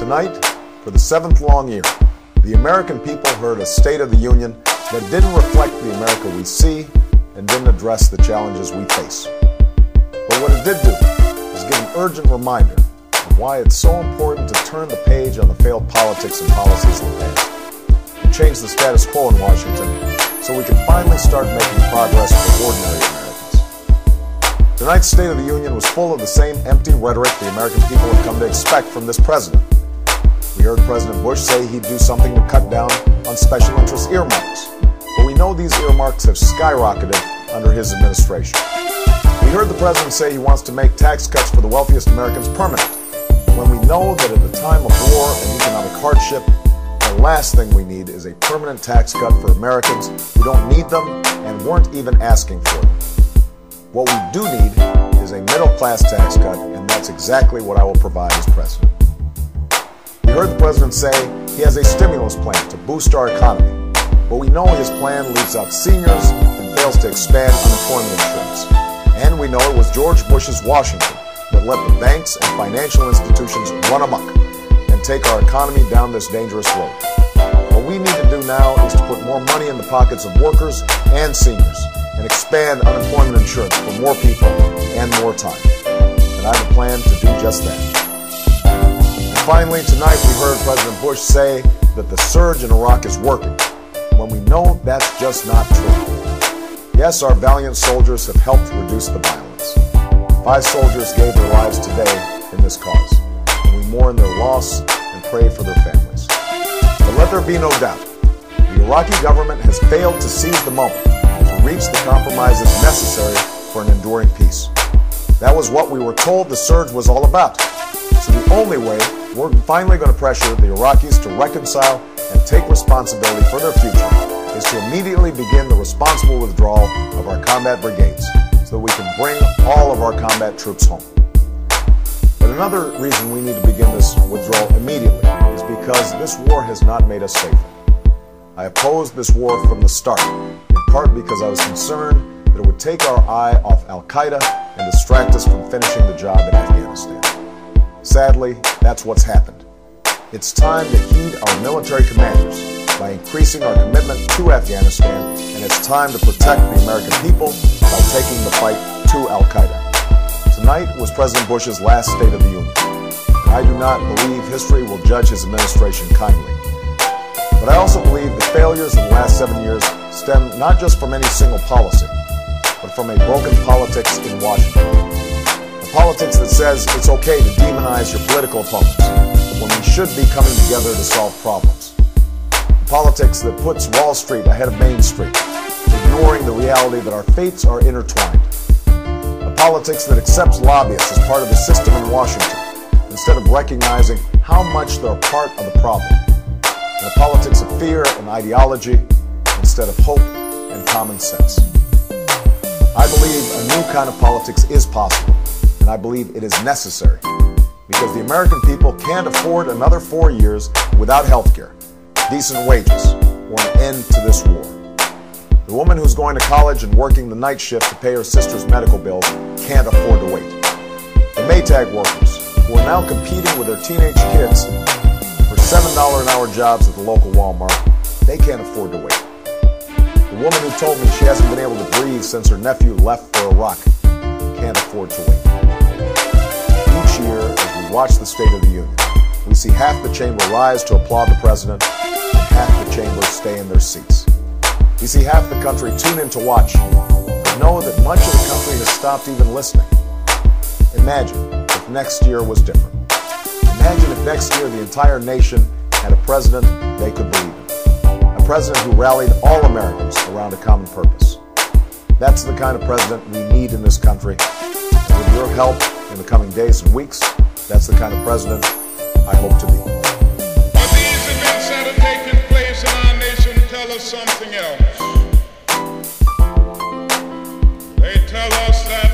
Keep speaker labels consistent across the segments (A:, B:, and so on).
A: Tonight, for the 7th long year, the American people heard a State of the Union that didn't reflect the America we see and didn't address the challenges we face. But what it did do is give an urgent reminder of why it's so important to turn the page on the failed politics and policies of the past and change the status quo in Washington so we can finally start making progress for ordinary Americans. Tonight's State of the Union was full of the same empty rhetoric the American people have come to expect from this president. We heard President Bush say he'd do something to cut down on special interest earmarks, but we know these earmarks have skyrocketed under his administration. We heard the president say he wants to make tax cuts for the wealthiest Americans permanent, when we know that at a time of war and economic hardship, the last thing we need is a permanent tax cut for Americans who don't need them and weren't even asking for them. What we do need is a middle-class tax cut, and that's exactly what I will provide as president. We heard the president say he has a stimulus plan to boost our economy, but we know his plan leaves out seniors and fails to expand unemployment insurance. And we know it was George Bush's Washington that let the banks and financial institutions run amok and take our economy down this dangerous road. What we need to do now is to put more money in the pockets of workers and seniors and expand unemployment insurance for more people and more time. And I have a plan to do just that. Finally, tonight we heard President Bush say that the surge in Iraq is working, when we know that's just not true. Yes, our valiant soldiers have helped reduce the violence. 5 soldiers gave their lives today in this cause, and we mourn their loss and pray for their families. But let there be no doubt, the Iraqi government has failed to seize the moment to reach the compromises necessary for an enduring peace. That was what we were told the surge was all about. So the only way we're finally going to pressure the Iraqis to reconcile and take responsibility for their future is to immediately begin the responsible withdrawal of our combat brigades so that we can bring all of our combat troops home. But another reason we need to begin this withdrawal immediately is because this war has not made us safer. I opposed this war from the start, in part because I was concerned that it would take our eye off Al-Qaeda and distract us from finishing the job in Afghanistan. Sadly, that's what's happened. It's time to heed our military commanders by increasing our commitment to Afghanistan, and it's time to protect the American people by taking the fight to Al-Qaeda. Tonight was President Bush's last State of the Union, and I do not believe history will judge his administration kindly. But I also believe the failures in the last 7 years stem not just from any single policy, but from a broken politics in Washington. Politics that says it's okay to demonize your political opponents when we should be coming together to solve problems. Politics that puts Wall Street ahead of Main Street, ignoring the reality that our fates are intertwined. A politics that accepts lobbyists as part of the system in Washington instead of recognizing how much they're part of the problem. And a politics of fear and ideology instead of hope and common sense. I believe a new kind of politics is possible. And I believe it is necessary because the American people can't afford another 4 years without health care, decent wages, or an end to this war. The woman who's going to college and working the night shift to pay her sister's medical bills can't afford to wait. The Maytag workers who are now competing with their teenage kids for $7 an hour jobs at the local Walmart, they can't afford to wait. The woman who told me she hasn't been able to breathe since her nephew left for Iraq can't afford to wait. Each year, as we watch the State of the Union, we see half the chamber rise to applaud the president and half the chamber stay in their seats. We see half the country tune in to watch, but know that much of the country has stopped even listening. Imagine if next year was different. Imagine if next year the entire nation had a president they could believe in. A president who rallied all Americans around a common purpose. That's the kind of president we need in this country. And with your help in the coming days and weeks, that's the kind of president I hope to be.
B: But these events that are taking place in our nation tell us something else. They tell us that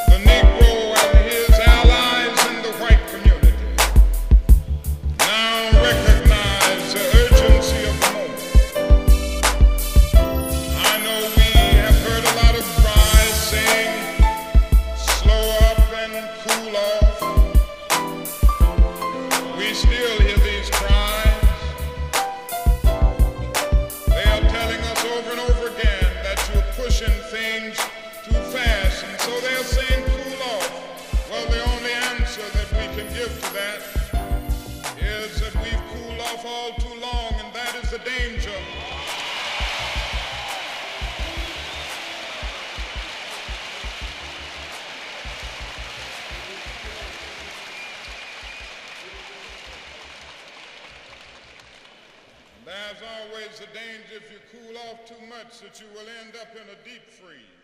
B: the Negro and his allies in the white community now recognize the urgency of the moment. I know we have heard a lot of cries saying, slow up and cool off. We we still hear these cries. They are telling us over and over again that you're pushing things too fast, and so they're saying cool off. Well, the only answer that we can give to that is that we've cooled off all too long, and that is the danger. There's always the danger if you cool off too much that you will end up in a deep freeze.